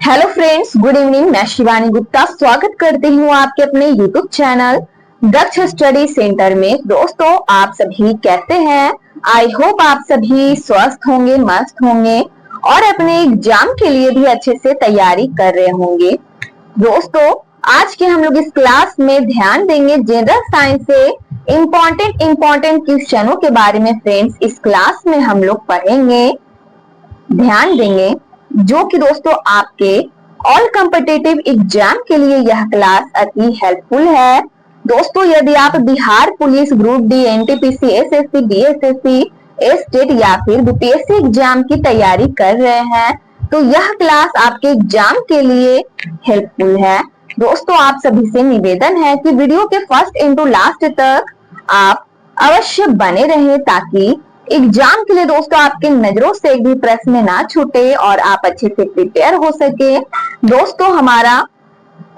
Hello friends, good evening. मैं शिवानी गुप्ता स्वागत करती हूँ आपके अपने यूट्यूब चैनल दक्ष स्टडी सेंटर में। दोस्तों, आप सभी कैसे हैं? आई होप आप सभी स्वस्थ होंगे, मस्त होंगे और अपने एग्जाम के लिए भी अच्छे से तैयारी कर रहे होंगे। दोस्तों, आज के हम लोग इस क्लास में ध्यान देंगे जनरल साइंस से इम्पोर्टेंट क्वेश्चनों के बारे में। फ्रेंड्स, इस क्लास में हम लोग पढ़ेंगे, ध्यान देंगे, जो कि दोस्तों आपके ऑल कॉम्पिटिटिव एग्जाम के लिए यह क्लास अति हेल्पफुल है। दोस्तों, यदि आप Bihar police, group D, NTPC, SSC, BSSC, state या फिर बीपीएससी एग्जाम की तैयारी कर रहे हैं तो यह क्लास आपके एग्जाम के लिए हेल्पफुल है। दोस्तों, आप सभी से निवेदन है कि वीडियो के फर्स्ट इंटू लास्ट तक आप अवश्य बने रहें ताकि एग्जाम के लिए दोस्तों आपके नजरों से एक भी प्रश्न ना छूटे और आप अच्छे से प्रिपेयर हो सके। दोस्तों, हमारा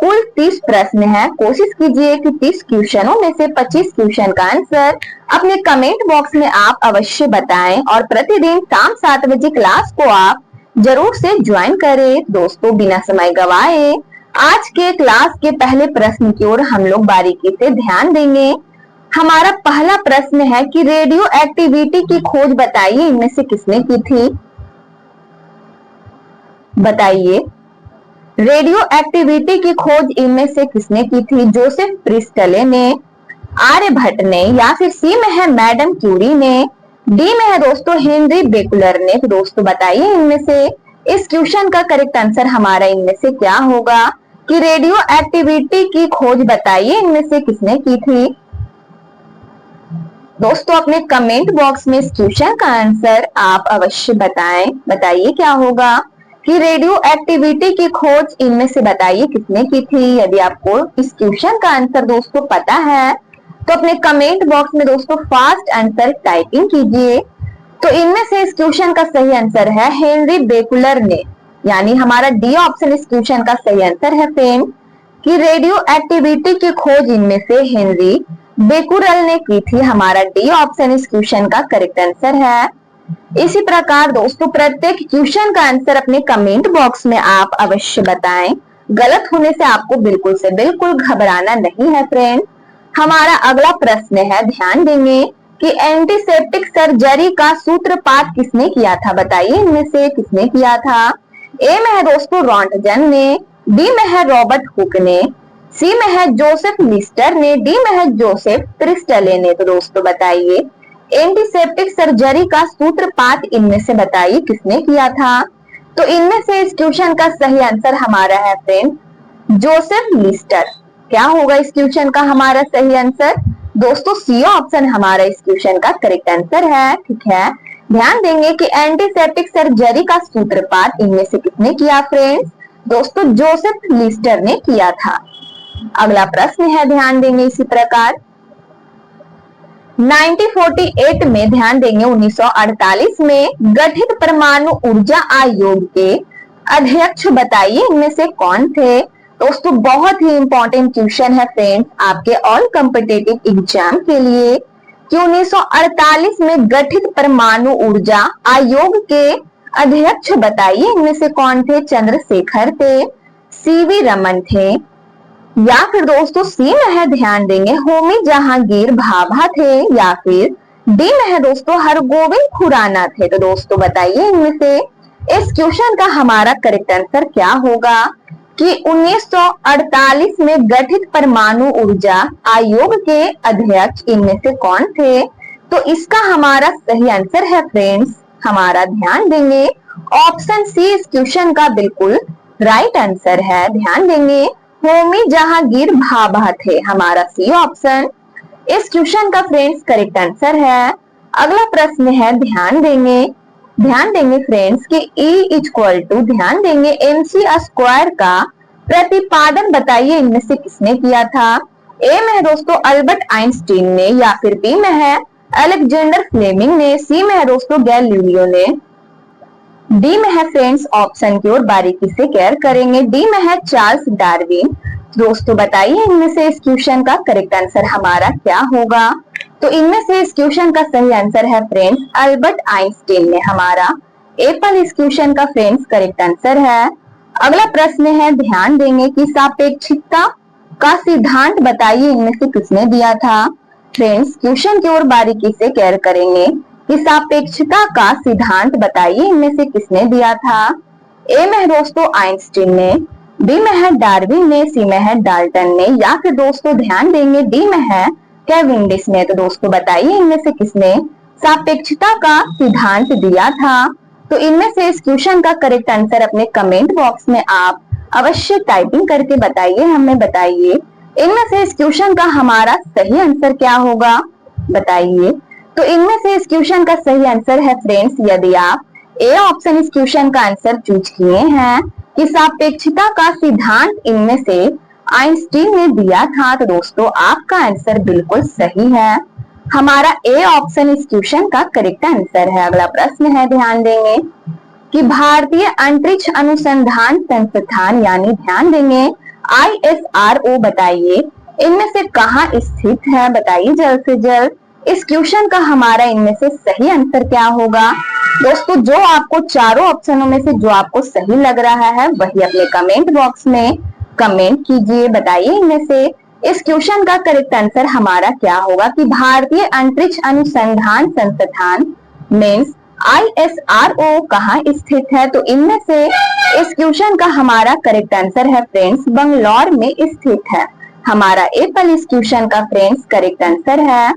कुल 30 प्रश्न है। कोशिश कीजिए कि 30 क्वेश्चनों में से 25 क्वेश्चन का आंसर अपने कमेंट बॉक्स में आप अवश्य बताएं और प्रतिदिन शाम 7 बजे क्लास को आप जरूर से ज्वाइन करें। दोस्तों, बिना समय गवाए आज के क्लास के पहले प्रश्न की ओर हम लोग बारीकी से ध्यान देंगे। हमारा पहला प्रश्न है कि रेडियो एक्टिविटी की खोज बताइए, इनमें से किसने की थी? बताइए, रेडियो एक्टिविटी की खोज इनमें से किसने की थी? जोसेफ प्रिस्टले ने, आर्यभट्ट ने, या फिर सी में है मैडम क्यूरी ने, डी में है दोस्तों हेनरी बेकुलर ने। तो दोस्तों बताइए इनमें से इस क्वेश्चन का करेक्ट आंसर हमारा इनमें से क्या होगा कि रेडियो एक्टिविटी की खोज बताइए इनमें से किसने की थी? दोस्तों, अपने कमेंट बॉक्स में इस क्वेश्चन का आंसर आप अवश्य बताएं। बताइए क्या होगा कि रेडियो एक्टिविटी की खोज इनमें से बताइए किसने की थी। यदि आपको इस क्वेश्चन का आंसर दोस्तों पता है तो अपने कमेंट बॉक्स में दोस्तों फास्ट आंसर टाइपिंग कीजिए। तो इनमें से इस क्वेश्चन का सही आंसर है हेनरी बेकुलर ने, यानी हमारा डी ऑप्शन इस क्वेश्चन का सही आंसर है फ्रेंड कि रेडियो एक्टिविटी की खोज इनमें से हेनरी बेकुलर ने की थी। हमारा डी ऑप्शन इस क्वेश्चन का करेक्ट आंसर है। इसी प्रकार दोस्तों प्रत्येक क्वेश्चन का आंसर अपने कमेंट बॉक्स में आप अवश्य बताएं। गलत होने से आपको बिल्कुल से बिल्कुल घबराना नहीं है फ्रेंड। हमारा अगला प्रश्न है, ध्यान देंगे कि एंटीसेप्टिक सर्जरी का सूत्रपात किसने किया था? बताइए इनमें से किसने किया था? ए में है दोस्तों रॉन्टजन ने, बी में है रॉबर्ट हुक ने, सी में है जोसेफ लिस्टर ने, डी में है जोसेफ प्रिस्टले ने। तो दोस्तों बताइए एंटीसेप्टिक सर्जरी का सूत्रपात इनमें से बताइए किसने किया था? तो इनमें से इस क्वेश्चन का सही आंसर हमारा है फ्रेंड जोसेफ लिस्टर। क्या होगा इस क्वेश्चन का हमारा सही आंसर? दोस्तों सी ऑप्शन हमारा इस क्वेश्चन का करेक्ट आंसर है। ठीक है, ध्यान देंगे कि एंटीसेप्टिक सर्जरी का सूत्रपात इनमें से किसने किया फ्रेंड्स? दोस्तों जोसेफ लिस्टर ने किया था। अगला प्रश्न है, ध्यान देंगे इसी प्रकार 1948 में, ध्यान देंगे 1948 में गठित परमाणु ऊर्जा आयोग के अध्यक्ष बताइए इनमें से कौन थे? दोस्तों बहुत ही इंपॉर्टेंट क्वेश्चन है फ्रेंड्स आपके ऑल कॉम्पिटिटिव एग्जाम के लिए कि 1948 में गठित परमाणु ऊर्जा आयोग के अध्यक्ष बताइए इनमें से कौन थे? चंद्रशेखर थे, सीवी रमन थे, या फिर दोस्तों सी में है, ध्यान देंगे होमी जहांगीर भाभा थे, या फिर डी में है दोस्तों हरगोविंद खुराना थे। तो दोस्तों बताइए इनमें से इस क्वेश्चन का हमारा करेक्ट आंसर क्या होगा कि 1948 में गठित परमाणु ऊर्जा आयोग के अध्यक्ष इनमें से कौन थे? तो इसका हमारा सही आंसर है फ्रेंड्स हमारा, ध्यान देंगे ऑप्शन सी इस क्वेश्चन का बिल्कुल राइट आंसर है। ध्यान देंगे होमी जहांगीर भाभा थे, हमारा सी ऑप्शन इस क्वेश्चन का फ्रेंड्स करेक्ट आंसर है। अगला प्रश्न है, ध्यान देंगे फ्रेंड्स कि E इक्वल टू, ध्यान देंगे MC स्क्वायर का प्रतिपादन बताइए इनमें से किसने किया था? ए में है दोस्तों अल्बर्ट आइंस्टीन ने, या फिर बी में है अलेक्जेंडर फ्लेमिंग ने, सी में है दोस्तों गैलीलियो ने, डी में है फ्रेंड्स ऑप्शन की ओर बारीकी से केयर करेंगे, डी में है चार्ल्स डार्विन। दोस्तों बताइए इनमें से इस क्वेश्चन का करेक्ट आंसर हमारा क्या होगा? तो इनमें से इस क्वेश्चन का सही आंसर है फ्रेंड्स अल्बर्ट आइंस्टीन ने, हमारा एप्पल इस क्वेश्चन का फ्रेंड्स करेक्ट आंसर है। अगला प्रश्न है, ध्यान देंगे कि सापेक्षिकता का सिद्धांत बताइए, इनमें से किसने दिया था। फ्रेंड्स, क्वेश्चन की ओर बारीकी से केयर करेंगे कि सापेक्षता का सिद्धांत बताइए, इनमें से किसने दिया था। ए में है दोस्तों आइंस्टीन ने, बी में है डार्विन ने, सी में है डाल्टन ने, या फिर दोस्तों ध्यान देंगे डी में है कैवेंडिश ने। तो दोस्तों बताइए इनमें से किसने सापेक्षता का सिद्धांत दिया था। तो इनमें से इस क्वेश्चन का करेक्ट आंसर अपने कमेंट बॉक्स में आप अवश्य टाइपिंग करके बताइए, हमें बताइए इनमें से इस क्वेश्चन का हमारा सही आंसर क्या होगा, बताइए। तो इनमें से इस क्वेश्चन का सही आंसर है फ्रेंड्स, यदि आप ए ऑप्शन इस क्वेश्चन का आंसर चूज किए हैं कि सापेक्षता का सिद्धांत इनमें से आइंस्टीन ने दिया था, तो दोस्तों आपका आंसर बिल्कुल सही है। हमारा ए ऑप्शन इस क्वेश्चन का करेक्ट आंसर है। अगला प्रश्न है, ध्यान देंगे कि भारतीय अंतरिक्ष अनुसंधान संस्थान यानी ध्यान देंगे ISRO बताइए इनमें से कहाँ स्थित है, बताइए जल्द से जल्द। इस क्वेश्चन का हमारा इनमें से सही आंसर क्या होगा। दोस्तों जो आपको चारों ऑप्शनों में से जो आपको सही लग रहा है वही अपने कमेंट बॉक्स में कमेंट कीजिए, बताइए इनमें से इस क्वेश्चन का करेक्ट आंसर हमारा क्या होगा कि भारतीय अंतरिक्ष अनुसंधान संस्थान मीन्स ISRO कहाँ स्थित है। तो इनमें से इस क्वेश्चन का हमारा करेक्ट आंसर है फ्रेंड्स बंगलौर में स्थित है। हमारा एप्पल इस क्वेश्चन का फ्रेंड्स करेक्ट आंसर है।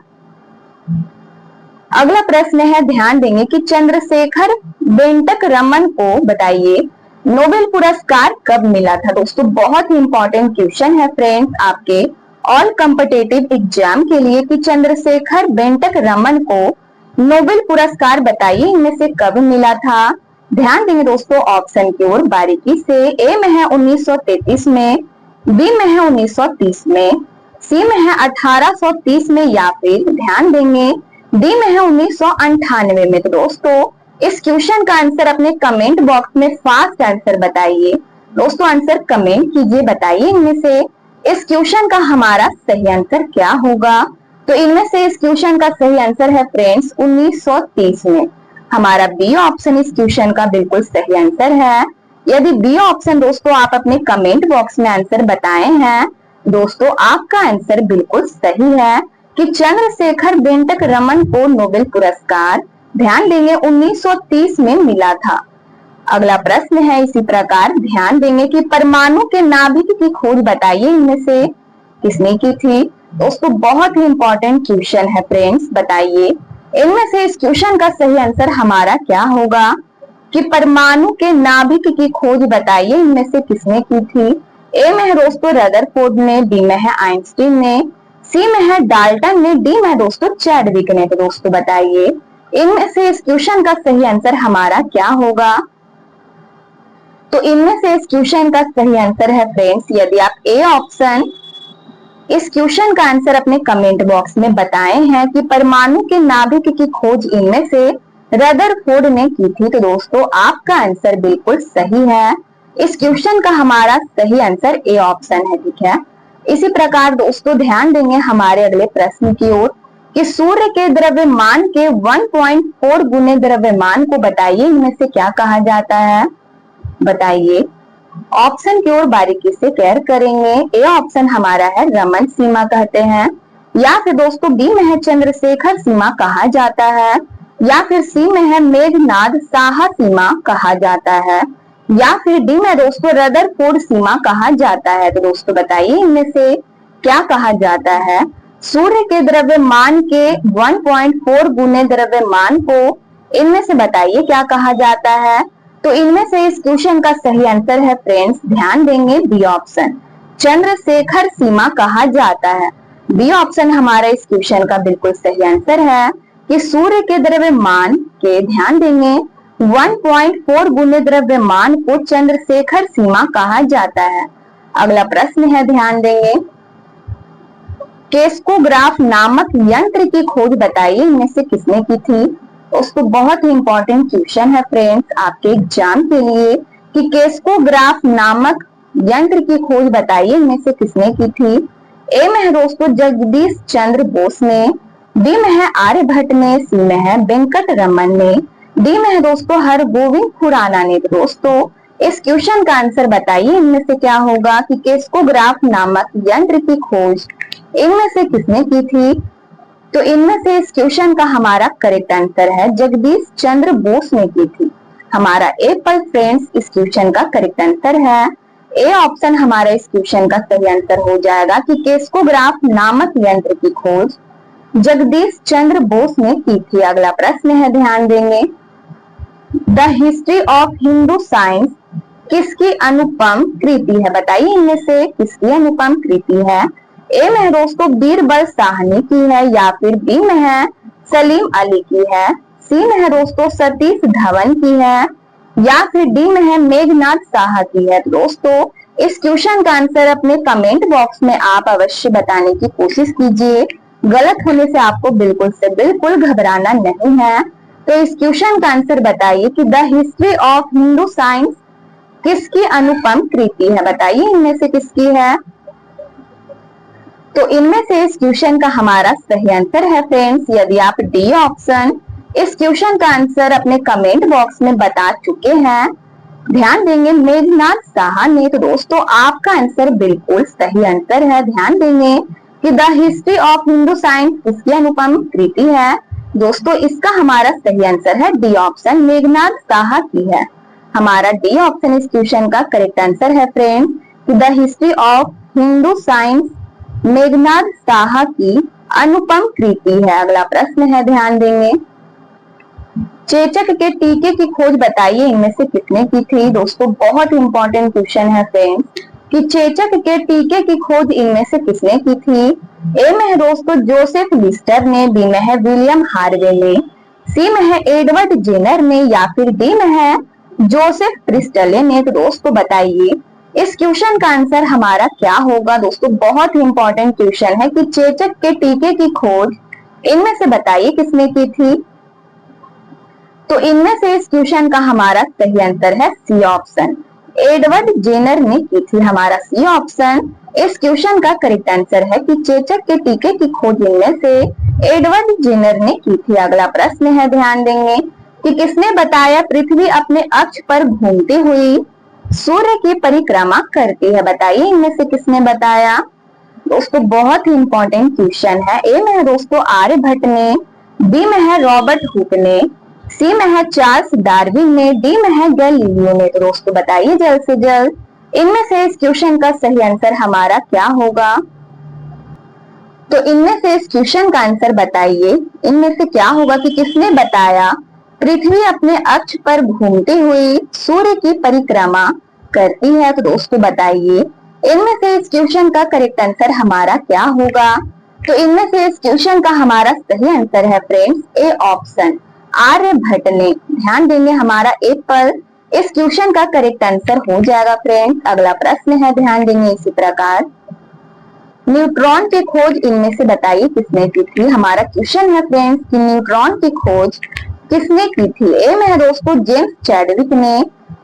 अगला प्रश्न है, ध्यान देंगे कि चंद्रशेखर वेंकट रमन को बताइए नोबेल पुरस्कार कब मिला था। दोस्तों बहुत ही इंपॉर्टेंट क्वेश्चन है फ्रेंड्स आपके ऑल कॉम्पिटिटिव एग्जाम के लिए कि चंद्रशेखर वेंकट रमन को नोबेल पुरस्कार बताइए इनमें से कब मिला था। ध्यान देंगे दोस्तों ऑप्शन की ओर बारीकी से। ए में है 1933 में, बी में है 1930 में, सी में है 1830 में, या फिर ध्यान देंगे डी में है 1998 में। तो दोस्तों इस क्वेश्चन का आंसर अपने कमेंट बॉक्स में फास्ट आंसर बताइए। दोस्तों आंसर कमेंट कीजिए, बताइए इनमें से इस क्वेश्चन का हमारा सही आंसर क्या होगा। तो इनमें से इस क्वेश्चन का सही आंसर है फ्रेंड्स 1930 में। हमारा बी ऑप्शन इस क्वेश्चन का बिल्कुल सही आंसर है। यदि बी ऑप्शन दोस्तों आप अपने कमेंट बॉक्स में आंसर बताए हैं, दोस्तों आपका आंसर बिल्कुल सही है कि चंद्रशेखर वेंकट रमन को नोबेल पुरस्कार ध्यान देंगे 1930 में मिला था। अगला प्रश्न है इसी प्रकार, ध्यान देंगे कि परमाणु के नाभिक की खोज बताइए इनमें से किसने की थी। दोस्तों बहुत ही इंपॉर्टेंट क्वेश्चन है फ्रेंड्स, बताइए इनमें से इस क्वेश्चन का सही आंसर हमारा क्या होगा कि परमाणु के नाभिक की खोज बताइए इनमें से किसने की थी। ए में है दोस्तों रदरफोर्ड ने, बी में है आइंस्टीन ने, सी में है डाल्टन ने, डी में दोस्तों चैडविक ने। तो दोस्तों बताइए इनमें से इस क्वेश्चन का सही आंसर हमारा क्या होगा। तो इनमें से इस क्वेश्चन का सही आंसर है फ्रेंड्स, यदि आप ए ऑप्शन इस क्वेश्चन का आंसर अपने कमेंट बॉक्स में बताए हैं कि परमाणु के नाभिक की खोज इनमें से रदरफोर्ड ने की थी, तो दोस्तों आपका आंसर बिल्कुल सही है। इस क्वेश्चन का हमारा सही आंसर ए ऑप्शन है, ठीक है। इसी प्रकार दोस्तों ध्यान देंगे हमारे अगले प्रश्न की ओर कि सूर्य के द्रव्यमान के 1.4 गुने द्रव्यमान को बताइए इनमें से क्या कहा जाता है, बताइए। ऑप्शन की ओर बारीकी से केयर करेंगे। ए ऑप्शन हमारा है रमन सीमा कहते हैं, या फिर दोस्तों बी में है चंद्रशेखर सीमा कहा जाता है, या फिर सी में है मेघनाद साहा सीमा कहा जाता है, या फिर डी में दोस्तों रदरफोर्ड सीमा कहा जाता है। तो दोस्तों बताइए इनमें से क्या कहा जाता है। सूर्य के द्रव्यमान के 1.4 गुने द्रव्यमान को इनमें से बताइए क्या कहा जाता है। तो इनमें से इस क्वेश्चन का सही आंसर है फ्रेंड्स, ध्यान देंगे बी ऑप्शन चंद्रशेखर सीमा कहा जाता है। बी ऑप्शन हमारा इस क्वेश्चन का बिल्कुल सही आंसर है कि सूर्य के द्रव्यमान के ध्यान देंगे 1.4 गुने द्रव्यमान को चंद्रशेखर सीमा कहा जाता है। अगला प्रश्न है, ध्यान देंगे केस्कोग्राफ नामक यंत्र की खोज बताइए इनमें से किसने की थी। उसको बहुत ही इंपॉर्टेंट क्वेश्चन है फ्रेंड्स आपके एग्जाम के लिए कि केस्कोग्राफ नामक यंत्र की खोज बताइए इनमें से किसने की थी। ए में है दोस्तों जगदीश चंद्र बोस ने, बी में है आर्यभट्ट ने, सी में है वेंकट रमन ने, डी में है दोस्तों हरगोविंद खुराना ने। दोस्तों इस क्वेश्चन का आंसर बताइए इनमें से क्या होगा कि किस्कोग्राफ नामक यंत्र की खोज इनमें से किसने की थी? तो इनमें से इस क्वेश्चन का हमारा करेक्ट आंसर है जगदीश चंद्र बोस ने की थी। हमारा ए पर फ्रेंड्स इस क्वेश्चन का करेक्ट आंसर है। ए ऑप्शन हमारा इस क्वेश्चन का सही आंसर हो जाएगा कि किस्कोग्राफ नामक यंत्र की खोज जगदीश चंद्र बोस ने की थी। अगला प्रश्न है, ध्यान देंगे। The history of Hindu science किसकी अनुपम कृति है? बताइए इनमें से किसकी अनुपम कृति है? ए में है दोस्तों बीरबल साहनी की है, या फिर बी में है सलीम अली की है, सी में है दोस्तों सतीश धवन की है, या फिर डी में है मेघनाथ साहा की है। दोस्तों इस क्वेश्चन का आंसर अपने कमेंट बॉक्स में आप अवश्य बताने की कोशिश कीजिए। गलत होने से आपको बिल्कुल से बिल्कुल घबराना नहीं है। तो इस क्वेश्चन का आंसर बताइए कि the history of Hindu science किसकी अनुपम कृति है? बताइए इनमें से किसकी है? तो इनमें से इस क्वेश्चन का हमारा सही आंसर है फ्रेंड्स, यदि आप डी ऑप्शन इस क्वेश्चन का आंसर अपने कमेंट बॉक्स में बता चुके हैं, ध्यान देंगे मेघनाथ साहा ने, तो दोस्तों आपका आंसर बिल्कुल सही आंसर है। ध्यान देंगे कि the history of Hindu science किसकी अनुपम कृति है? दोस्तों इसका हमारा सही आंसर है डी ऑप्शन मेघनाथ साहा की है। हमारा डी ऑप्शन इस क्वेश्चन का करेक्ट आंसर है फ्रेंड्स कि the history of Hindu science Meghnath Saha की अनुपम कृति है। अगला प्रश्न है, ध्यान देंगे। चेचक के टीके की खोज बताइए इनमें से किसने की थी? दोस्तों बहुत इंपॉर्टेंट क्वेश्चन है फ्रेंड्स कि चेचक के टीके की खोज इनमें से किसने की थी? ए में है दोस्तों जोसेफ लिस्टर ने, बी में है विलियम हार्वे ने, सी में है एडवर्ड जेनर ने, या फिर डी में है जोसेफ प्रिस्टले ने। तो दोस्तों बताइए इस क्वेश्चन का आंसर हमारा क्या होगा? दोस्तों बहुत ही इंपॉर्टेंट क्वेश्चन है कि चेचक के टीके की खोज इनमें से बताइए किसने की थी? तो इनमें से इस क्वेश्चन का हमारा सही आंसर है सी ऑप्शन एडवर्ड जेनर ने की थी। हमारा सी ऑप्शन इस क्वेश्चन का करेक्ट आंसर है कि चेचक के टीके की खोज इनमें से एडवर्ड जेनर ने की थी। अगला प्रश्न है, ध्यान देंगे कि किसने बताया पृथ्वी अपने अक्ष पर घूमती हुई सूर्य की परिक्रमा करती है? बताइए इनमें से किसने बताया? दोस्तों बहुत ही इंपॉर्टेंट क्वेश्चन है। ए में है दोस्तों आर्यभट्ट ने, बी में है रॉबर्ट हुक ने, सी में है चार्ल्स डार्विन ने, डी में है गैलीलियो ने। तो दोस्तों बताइए जल्द से जल्द इनमें से इस क्वेश्चन का सही आंसर हमारा क्या होगा? तो इनमें से इस क्वेश्चन का आंसर बताइए इनमें से क्या होगा कि किसने बताया पृथ्वी अपने अक्ष पर घूमती हुई सूर्य की परिक्रमा करती है? तो दोस्तों बताइए इनमें से इस क्वेश्चन का करेक्ट आंसर हमारा क्या होगा? तो इनमें से इस क्वेश्चन का हमारा सही आंसर है फ्रेंड्स ए ऑप्शन आर्यभट्ट ने। ध्यान देंगे हमारा ए पर इस क्वेश्चन का करेक्ट आंसर हो जाएगा फ्रेंड्स। अगला प्रश्न है, ध्यान देंगे इसी प्रकार। न्यूट्रॉन की खोज इनमें से बताइए किसने की थी? हमारा क्वेश्चन है फ्रेंड्स कि न्यूट्रॉन की खोज किसने की थी? ए में है दोस्तों जेम्स चैडविक ने,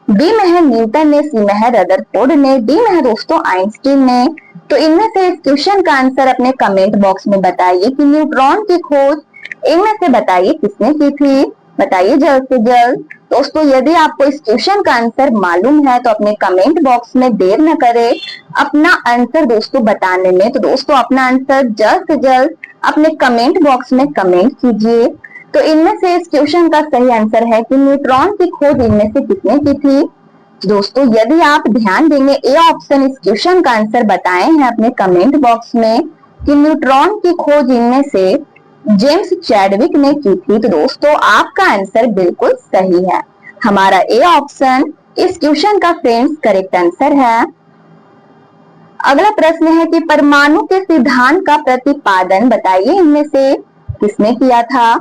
बी में है न्यूटन ने, सी में है रदरफोर्ड ने, डी में है दोस्तों आइंस्टीन ने। तो इनमें से इस क्वेश्चन का आंसर अपने कमेंट बॉक्स में बताइए कि न्यूट्रॉन की खोज इनमें से बताइए किसने की थी? बताइए जल्द से जल्द। दोस्तों यदि आपको इस क्वेश्चन का आंसर मालूम है तो अपने कमेंट बॉक्स में देर न करें अपना आंसर दोस्तों बताने में। तो दोस्तों अपना आंसर जल्द से जल्द अपने कमेंट बॉक्स में कमेंट कीजिए। तो इनमें से इस क्वेश्चन का सही आंसर है कि न्यूट्रॉन की खोज इनमें से किसने की थी? दोस्तों यदि आप ध्यान देंगे ए ऑप्शन इस क्वेश्चन का आंसर बताए हैं अपने कमेंट बॉक्स में कि न्यूट्रॉन की खोज इनमें से जेम्स चैडविक ने की थी, तो दोस्तों आपका आंसर बिल्कुल सही है। हमारा ए ऑप्शन इस क्वेश्चन का फ्रेंड्स करेक्ट आंसर है। अगला प्रश्न है कि परमाणु के सिद्धांत का प्रतिपादन बताइए इनमें से किसने किया था?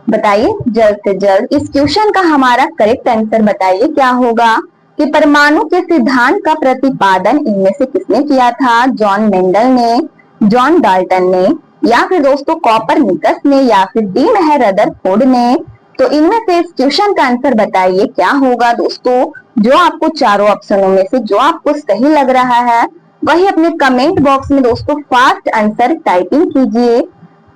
बताइए जल्द से जल्द इस क्वेश्चन का हमारा करेक्ट आंसर बताइए क्या होगा कि परमाणु के सिद्धांत का प्रतिपादन इनमें से किसने किया था? जॉन मेंडल ने, जॉन डाल्टन ने, या फिर दोस्तों कॉपरनिकस ने, या फिर डी में है रदरफोर्ड ने। तो इनमें से इस क्वेश्चन का आंसर बताइए क्या होगा? दोस्तों जो आपको चारों ऑप्शनों में से जो आपको सही लग रहा है वही अपने कमेंट बॉक्स में दोस्तों फास्ट आंसर टाइपिंग कीजिए।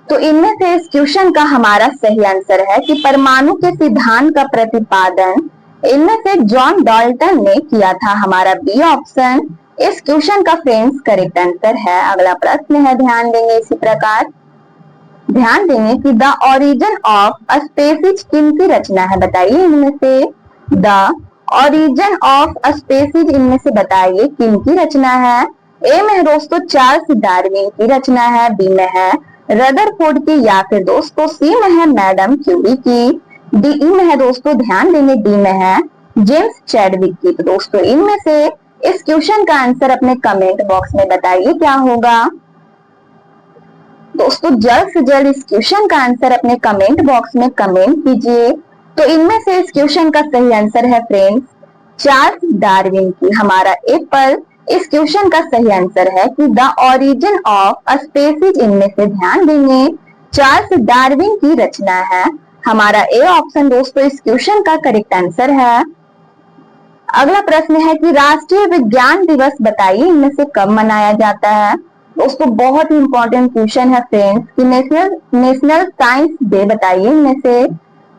तो इनमें से इस क्वेश्चन का हमारा सही आंसर है कि परमाणु के सिद्धांत का प्रतिपादन इनमें से जॉन डाल्टन ने किया था। हमारा बी ऑप्शन इस क्वेश्चन का फ्रेंड्स करेक्ट आंसर है। अगला प्रश्न है, ध्यान देंगे इसी प्रकार। ध्यान देंगे कि the origin of a species किनकी रचना है, बताइए इनमें से। The origin of a species इनमें से बताइए किनकी रचना है। ए में है दोस्तों चार्ल्स डार्विन की रचना है, बी में है रदरफोर्ड की, या फिर दोस्तों सी में है मैडम क्यूरी की, डी में है दोस्तों ध्यान देंगे डी में है जेम्स चैडविक की। तो दोस्तों इनमें से इस क्वेश्चन का आंसर अपने कमेंट बॉक्स में बताइए क्या होगा। दोस्तों जल्द से जल्द इस क्वेश्चन का आंसर अपने कमेंट बॉक्स में कमेंट कीजिए। तो इनमें से इस क्वेश्चन का सही आंसर है फ्रेंड्स चार्ल्स डार्विन की। हमारा ए पर इस क्वेश्चन का सही आंसर है कि the origin of a species इनमें से ध्यान देंगे चार्ल्स डार्विन की रचना है। हमारा ए ऑप्शन दोस्तों इस क्वेश्चन का करेक्ट आंसर है। अगला प्रश्न है कि राष्ट्रीय विज्ञान दिवस बताइए इनमें से कब मनाया जाता है। दोस्तों बहुत ही इंपॉर्टेंट क्वेश्चन है फ्रेंड्स कि नेशनल साइंस डे बताइए इनमें से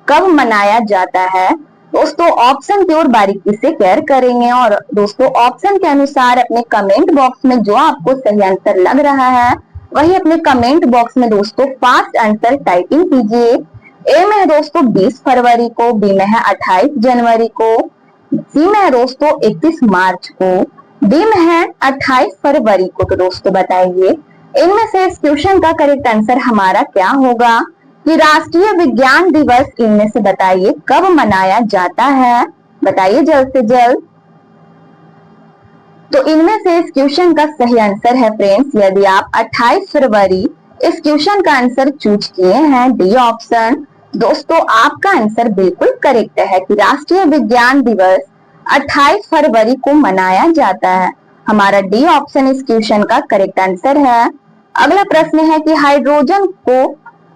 कब मनाया जाता है। दोस्तों ऑप्शन की ओर बारीकी से केयर करेंगे और दोस्तों ऑप्शन के अनुसार अपने कमेंट बॉक्स में जो आपको सही आंसर लग रहा है वही अपने कमेंट बॉक्स में दोस्तों फास्ट आंसर टाइपिंग कीजिए। ए में है दोस्तों 20 फरवरी को, बी में है 28 जनवरी को, सी में है दोस्तों 31 मार्च को, डी में है 28 फरवरी को। तो दोस्तों बताइए इनमें से इस क्वेश्चन का करेक्ट आंसर हमारा क्या होगा कि राष्ट्रीय विज्ञान दिवस इनमें से बताइए कब मनाया जाता है, बताइए जल्द से जल्द। तो इनमें से इस क्वेश्चन का सही आंसर है फ्रेंड्स यदि आप 28 फरवरी इस क्वेश्चन का आंसर चूज किए हैं डी ऑप्शन, दोस्तों आपका आंसर बिल्कुल करेक्ट है कि राष्ट्रीय विज्ञान दिवस 28 फरवरी को मनाया जाता है। हमारा डी ऑप्शन इस क्वेश्चन का करेक्ट आंसर है। अगला प्रश्न है कि हाइड्रोजन को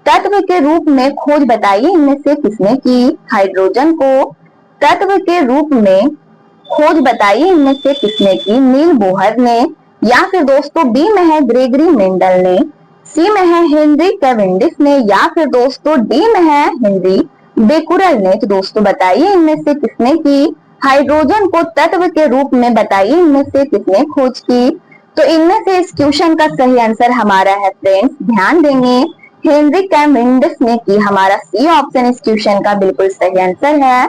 तत्व के रूप में खोज बताइए इनमें से किसने की। हाइड्रोजन को तत्व के रूप में खोज बताइए इनमें से किसने की। नील बोहर ने, या फिर दोस्तों बी में है ग्रेगरी मेंडल ने, सी में है हेनरी कैवेंडिश ने, या फिर दोस्तों डी में है हेनरी बेकुरल ने। तो दोस्तों बताइए इनमें से किसने की हाइड्रोजन को तत्व के रूप में, बताइए इनमें से किसने खोज की। तो इनमें से इस क्वेश्चन का सही आंसर हमारा है फ्रेंड्स ध्यान देंगे हेनरी कैवेंडिश ने की। हमारा सी ऑप्शन इस क्वेश्चन का बिल्कुल सही आंसर है,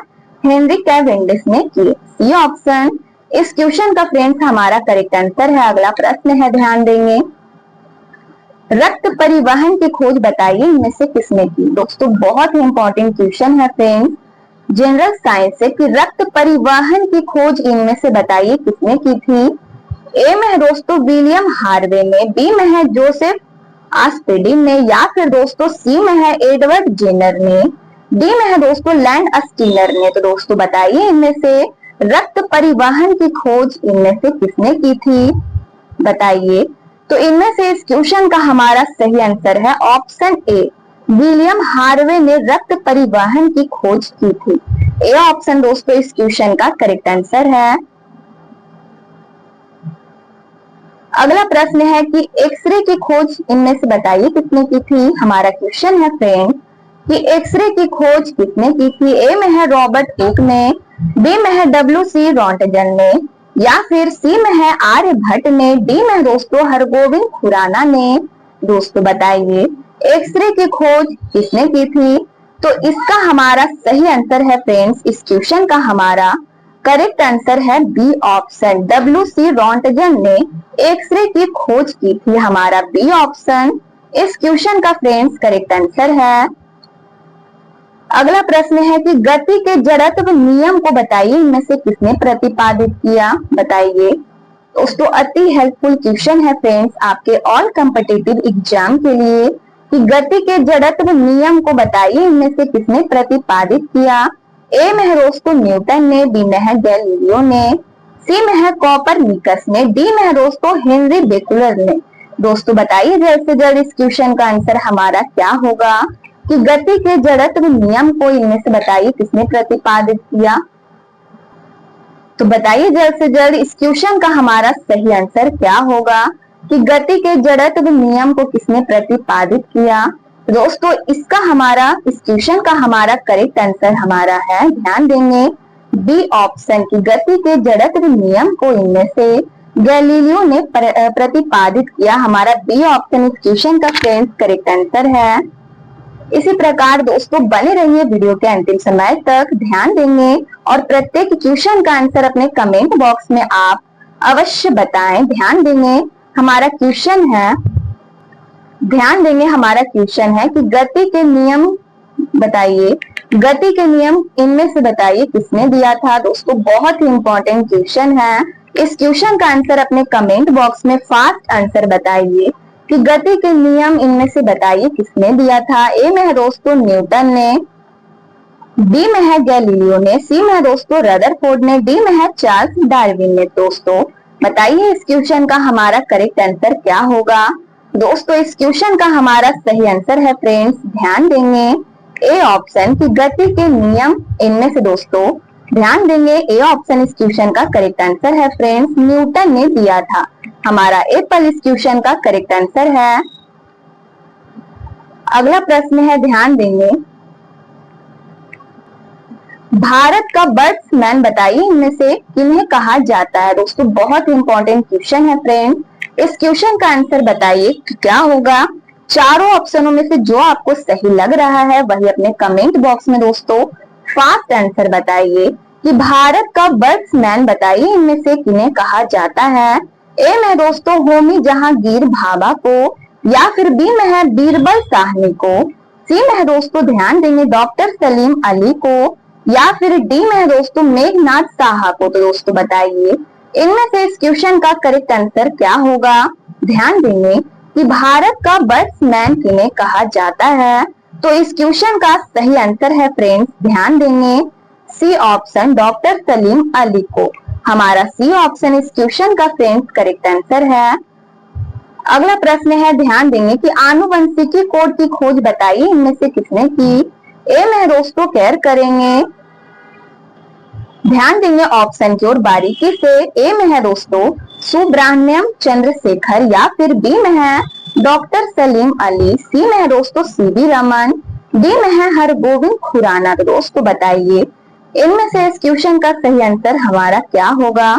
हेनरी कैवेंडिश ने की। सी ऑप्शन इस क्वेश्चन का फ्रेंड्स हमारा करेक्ट आंसर है। अगला प्रश्न है, ध्यान देंगे रक्त परिवहन की खोज बताइए इनमें से किसने की। दोस्तों बहुत ही इंपॉर्टेंट क्वेश्चन है फ्रेंड्स जनरल साइंस से कि रक्त परिवहन की खोज इनमें से बताइए किसने की थी। ए में है दोस्तों विलियम हार्वे ने, बी में है जोसेफ आस्पेडिन ने, या फिर दोस्तों सी में है एडवर्ड जेनर ने, डी में है दोस्तों लैंड स्टीनर ने। तो दोस्तों बताइए इनमें से रक्त परिवहन की खोज इनमें से किसने की थी, बताइए। तो इनमें से इस क्वेश्चन का हमारा सही आंसर है ऑप्शन ए, विलियम हार्वे ने रक्त परिवहन की खोज की थी। ए ऑप्शन दोस्तों इस क्वेश्चन का करेक्ट आंसर है। अगला प्रश्न है कि एक्सरे की खोज इनमें से बताइए किसने की थी। हमारा क्वेश्चन है फ्रेंड कि एक्सरे की खोज किसने की थी। ए में है रॉबर्ट हुक ने, बी में है डब्ल्यू.सी. रॉन्टगन ने, या फिर सी में है आर्यभट्ट ने, डी में दोस्तों हरगोविंद खुराना ने। दोस्तों बताइए एक्सरे की खोज किसने की थी। तो इसका हमारा सही आंसर है फ्रेंड्स इस क्वेश्चन का हमारा करेक्ट आंसर है बी ऑप्शन, डब्ल्यू.सी. रॉन्टगन ने एक्सरे की खोज की थी। हमारा बी ऑप्शन इस क्वेश्चन का फ्रेंड्स करेक्ट आंसर है। अगला प्रश्न है कि गति के जड़त्व नियम को बताइए इनमें से किसने प्रतिपादित किया, बताइए। दोस्तों अति हेल्पफुल क्वेश्चन है फ्रेंड्स आपके ऑल कॉम्पिटिटिव एग्जाम के लिए कि गति के जड़त्व नियम को बताइए इनमें से किसने प्रतिपादित किया। ए में है दोस्तों न्यूटन ने, बी में है गैलीलियो ने, सी में है कोपरनिकस ने, डी में है दोस्तों हेनरी बेकुलर ने। दोस्तों बताइए जल्द से जल्द इस क्वेश्चन का आंसर हमारा क्या होगा कि गति के जड़त्व नियम को इनमें से बताइए किसने प्रतिपादित किया। तो बताइए जल्द से जल्द इस क्वेश्चन का हमारा सही आंसर क्या होगा कि गति के जड़त्व नियम को किसने प्रतिपादित किया। दोस्तों इसका हमारा इस क्वेश्चन का हमारा करेक्ट आंसर हमारा है, ध्यान देंगे बी ऑप्शन की गति के जड़त्व नियम को इनमें से गैलीलियो ने प्रतिपादित किया। हमारा बी ऑप्शन इस क्वेश्चन का फ्रेंड्स करेक्ट आंसर है। इसी प्रकार दोस्तों बने रहिए वीडियो के अंतिम समय तक, ध्यान देंगे और प्रत्येक क्वेश्चन का आंसर अपने कमेंट बॉक्स में आप अवश्य बताएं। ध्यान देंगे हमारा क्वेश्चन है कि गति के नियम बताइए, गति के नियम इनमें से बताइए किसने दिया था। दोस्तों बहुत ही इंपॉर्टेंट क्वेश्चन है। इस क्वेश्चन का आंसर अपने कमेंट बॉक्स में फास्ट आंसर बताइए कि गति के नियम इनमें से बताइए किसने दिया था। ए में है दोस्तों न्यूटन ने, बी में है गैलीलियो ने, सी में है दोस्तों रदरफोर्ड ने, डी में है चार्ल्स डार्विन ने। दोस्तों बताइए इस क्वेश्चन का हमारा करेक्ट आंसर क्या होगा। दोस्तों इस क्वेश्चन का हमारा सही आंसर है फ्रेंड्स, ध्यान देंगे ए ऑप्शन की गति के नियम इनमें से दोस्तों ध्यान देंगे ए ऑप्शन इस क्वेश्चन का करेक्ट आंसर है फ्रेंड्स, न्यूटन ने दिया था। हमारा एप्पल इस क्वेश्चन का करेक्ट आंसर है। अगला प्रश्न है, ध्यान देंगे भारत का बर्ड्समैन बताइए इनमें से किन्हें कहा जाता है। दोस्तों बहुत इंपॉर्टेंट क्वेश्चन है फ्रेंड्स। इस क्वेश्चन का आंसर बताइए कि क्या होगा। चारों ऑप्शनों में से जो आपको सही लग रहा है वही अपने कमेंट बॉक्स में दोस्तों फास्ट आंसर बताइए कि भारत का बर्ड्समैन बताइए इनमें से किन्हें कहा जाता है। ए में दोस्तों होमी जहांगीर भाभा को, या फिर बी में है बीरबल साहनी को, सी में है दोस्तों ध्यान देंगे डॉक्टर सलीम अली को, या फिर डी में है दोस्तों मेघनाथ साहा को। तो दोस्तों बताइए इनमें से इस क्वेश्चन का करेक्ट आंसर क्या होगा। ध्यान देंगे कि भारत का बर्ड्समैन किन्हें कहा जाता है। तो इस क्वेश्चन का सही आंसर है फ्रेंड्स, ध्यान देंगे C option doctor Salim Ali को। हमारा सी ऑप्शन इस क्वेश्चन का फ्रेंड्स करेक्ट आंसर है। अगला प्रश्न है, ध्यान देंगे कि आनुवंशिकी कोड की खोज बताइए इनमें से किसने की। ए में दोस्तों केयर करेंगे, ध्यान देंगे ऑप्शन की ओर बारीकी से। ए में है दोस्तों सुब्रह्मण्यम चंद्रशेखर, या फिर बी में है डॉक्टर सलीम अली, सी में है दोस्तों सीवी रमन, डी में है हरगोविंद खुराना। तो दोस्तों बताइए इनमें से इस क्वेश्चन का सही आंसर हमारा क्या होगा।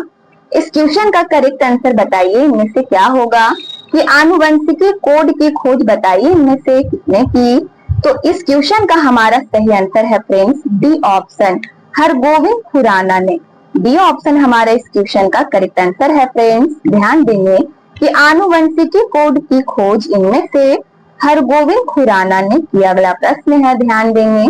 इस क्वेश्चन का करेक्ट आंसर बताइए इनमें से क्या होगा कि आनुवंशिकी कोड की खोज बताइए इनमें से किसने की। तो इस क्वेश्चन का हमारा सही आंसर है friends D option Hargobind Khorana ने। डी ऑप्शन हमारा इस क्वेश्चन का करेक्ट आंसर है फ्रेंड्स। ध्यान देंगे कि आनुवंशिकी कोड की खोज इनमें से हरगोविंद खुराना ने किया। अगला प्रश्न है, ध्यान देंगे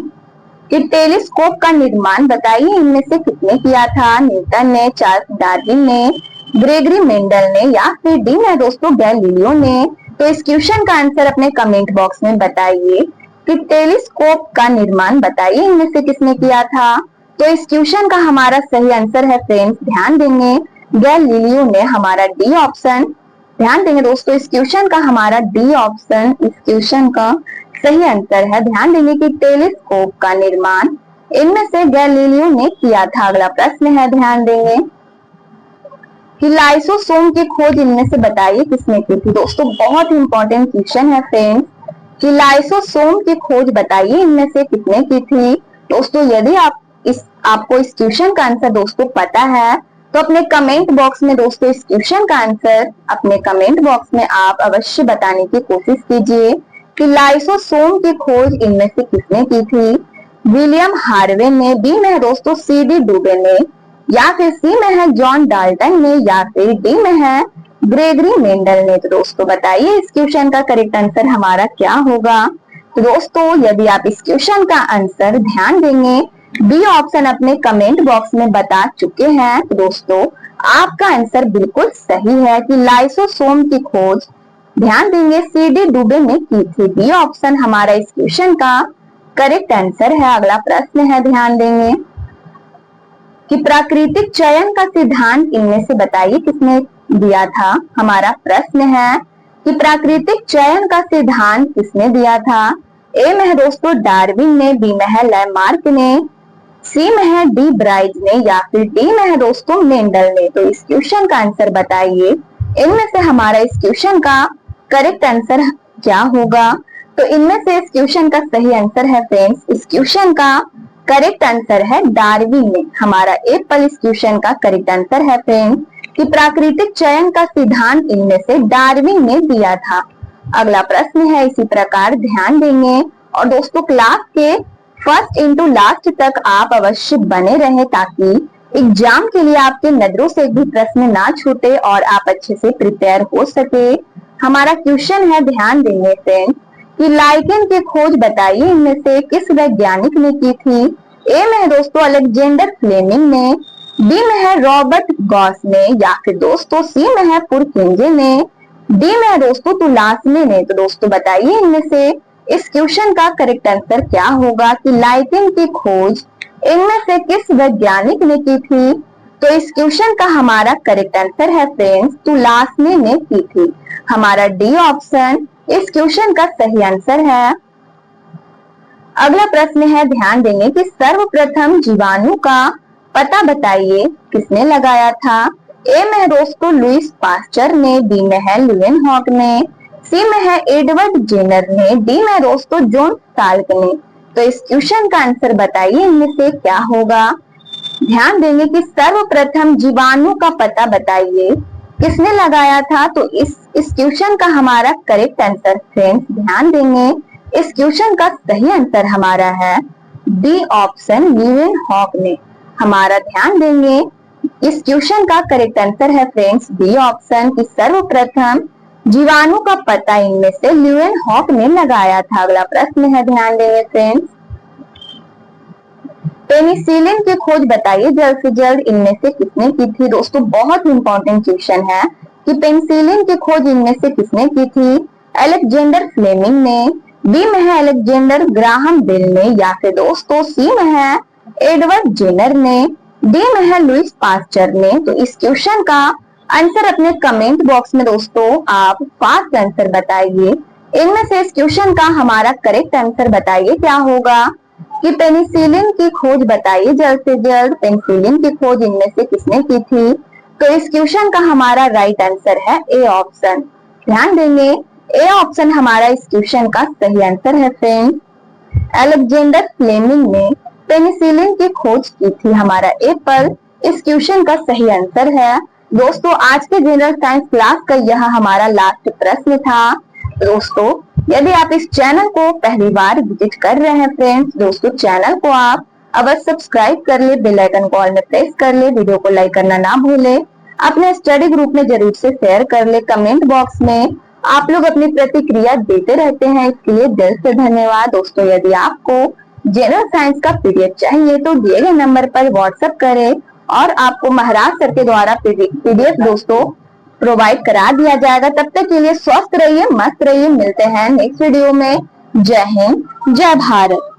कि टेलीस्कोप का निर्माण बताइए इनमें से किसने किया था। न्यूटन ने, चार्ल्स डार्विन ने, ग्रेगरी मेंडल ने, या फिर डी में दोस्तों गैलीलियो ने। तो इस क्वेश्चन का आंसर अपने कमेंट बॉक्स में बताइए कि टेलीस्कोप का निर्माण बताइए इनमें से किसने किया था। तो इस क्वेश्चन का हमारा सही आंसर है फ्रेंड्स, ध्यान देंगे गैलीलियो ने। हमारा डी ऑप्शन, ध्यान देंगे दोस्तों इस क्वेश्चन का हमारा डी ऑप्शन इस क्वेश्चन का सही आंसर है। ध्यान देंगे कि टेलीस्कोप का निर्माण इनमें से गैलीलियो ने किया था। अगला प्रश्न है, ध्यान देंगे कि लाइसोसोम की खोज इनमें से बताइए किसने की थी। दोस्तों बहुत इंपॉर्टेंट क्वेश्चन है फ्रेंड्स कि लाइसोसोम की खोज बताइए इनमें से किसने की थी। दोस्तों यदि आपको इस क्वेश्चन का आंसर दोस्तों पता है तो अपने कमेंट बॉक्स में दोस्तों इस क्वेश्चन का आंसर अपने कमेंट बॉक्स में आप अवश्य बताने की कोशिश कीजिए कि लाइसोसोम की खोज इनमें से किसने की थी। विलियम हार्वे ने, बी में है दोस्तों सीडी डुबे ने, या फिर सी में है जॉन डाल्टन ने, या फिर डी में है ग्रेगरी मेंडल ने। तो दोस्तों बताइए इस क्वेश्चन का करेक्ट आंसर हमारा क्या होगा। तो दोस्तों यदि आप इस क्वेश्चन का आंसर ध्यान देंगे बी ऑप्शन अपने कमेंट बॉक्स में बता चुके हैं तो दोस्तों आपका आंसर बिल्कुल सही है कि लाइसोसोम की खोज ध्यान देंगे सीडी डुबे ने की थी। बी ऑप्शन हमारा इस क्वेश्चन का करेक्ट आंसर है। अगला प्रश्न है, ध्यान देंगे कि प्राकृतिक चयन का सिद्धांत इनमें से बताइए किसने दिया था। हमारा प्रश्न है कि प्राकृतिक चयन का सिद्धांत किसने दिया था। ए में है दोस्तों डार्विन ने, बी में है लैमार्क ने, सी में है डी ब्राइज ने, या फिर डी में है दोस्तों मेंडल ने। तो इस क्वेश्चन का आंसर बताइए इनमें से हमारा इस क्वेश्चन का करेक्ट आंसर क्या होगा। तो इनमें से इस क्वेश्चन का सही आंसर है फ्रेंड्स इस क्वेश्चन का करेक्ट आंसर है डार्विन ने। हमारा एप्पल इस क्वेश्चन का करेक्ट आंसर है फ्रेंड्स कि प्राकृतिक चयन का सिद्धांत इनमें से डार्विन ने दिया था। अगला प्रश्न है इसी प्रकार, ध्यान देंगे और दोस्तों क्लास के फर्स्ट इंटू लास्ट तक आप अवश्य बने रहें ताकि एग्जाम के लिए आपके नजरों से एक भी प्रश्न ना छूटे और आप अच्छे से प्रिपेयर हो सके। हमारा क्वेश्चन है, ध्यान देंगे फ्रेंड्स कि लाइकेन की खोज बताइए इनमें से किस वैज्ञानिक ने की थी। ए में है दोस्तों अलेक्जेंडर फ्लेमिंग ने, बी में है रॉबर्ट गॉस ने, या फिर दोस्तों सी में है पुरकिंजे ने, डी में है दोस्तों तुलासने ने। तो दोस्तों बताइए इनमें से इस क्वेश्चन का करेक्ट आंसर क्या होगा कि लाइकेन की खोज इनमें से किस वैज्ञानिक ने की थी। तो इस क्वेश्चन का हमारा करेक्ट आंसर है फ्रेंड्स तुलासने ने की थी। हमारा डी ऑप्शन इस क्वेश्चन का सही आंसर है। अगला प्रश्न है, ध्यान देंगे कि सर्वप्रथम जीवाणु का पता बताइए किसने लगाया था। ए में है दोस्तों लुईस पास्चर ने, बी में है ल्यूवेनहॉक ने, सी में है एडवर्ड जेनर ने, डी में दोस्तों जॉन साल्क ने। तो इस क्वेश्चन का आंसर बताइए इनमें से क्या होगा। ध्यान देंगे कि सर्वप्रथम जीवाणु का पता बताइए किसने लगाया था। तो इस क्वेश्चन का हमारा करेक्ट आंसर फ्रेंड्स, ध्यान देंगे इस क्वेश्चन का सही आंसर हमारा है डी ऑप्शन ल्यूवेनहॉक ने। हमारा ध्यान देंगे इस क्वेश्चन का करेक्ट आंसर है फ्रेंड्स डी ऑप्शन की सर्वप्रथम जीवाणु का पता इनमें से ल्यूवेनहॉक ने लगाया था। अगला प्रश्न है, ध्यान देंगे फ्रेंड्स, पेनिसिलिन की खोज बताइए जल्द से जल्द इनमें से किसने की थी। दोस्तों बहुत इंपॉर्टेंट क्वेश्चन है कि पेनिसिलिन की खोज इनमें से किसने की थी। अलेक्जेंडर फ्लेमिंग ने, बी में है अलेक्जेंडर ग्राहम बेल ने, या फिर दोस्तों सी में है एडवर्ड जेनर ने, डी में है लुईस पास्चर ने। तो इस क्वेश्चन का आंसर अपने कमेंट बॉक्स में दोस्तों आप फास्ट आंसर बताइए। इनमें से इस क्वेश्चन का हमारा करेक्ट आंसर बताइए क्या होगा कि पेनिसिलिन की खोज बताइए जल्द से जल्द पेनिसिलिन की खोज इनमें से किसने की थी। तो इस क्वेश्चन का हमारा राइट आंसर है ए ऑप्शन। ध्यान देंगे ए ऑप्शन हमारा इस क्वेश्चन का सही आंसर है फ्रेंड्स। अलेक्जेंडर फ्लेमिंग ने पेनिसिलिन की खोज की थी। हमारा एप्पल इस क्वेश्चन का सही आंसर है। दोस्तों आज के जनरल साइंस क्लास का यह हमारा लास्ट प्रश्न था। दोस्तों यदि आप इस चैनल को पहली बार विजिट कर रहे हैं फ्रेंड्स, दोस्तों चैनल को आप अवश्य सब्सक्राइब कर ले, बेल आइकन को ऑल में प्रेस कर ले, वीडियो को लाइक करना ना भूले, अपने स्टडी ग्रुप में जरूर से शेयर कर ले। कमेंट बॉक्स में आप लोग अपनी प्रतिक्रिया देते रहते हैं, इसके लिए दिल से धन्यवाद। दोस्तों यदि आपको जनरल साइंस का पीडीएफ चाहिए तो दिए गए नंबर पर व्हाट्सएप करें और आपको महाराज सर के द्वारा पीडीएफ दोस्तों प्रोवाइड करा दिया जाएगा। तब तक के लिए स्वस्थ रहिए, मस्त रहिए, मिलते हैं नेक्स्ट वीडियो में। जय हिंद, जय भारत।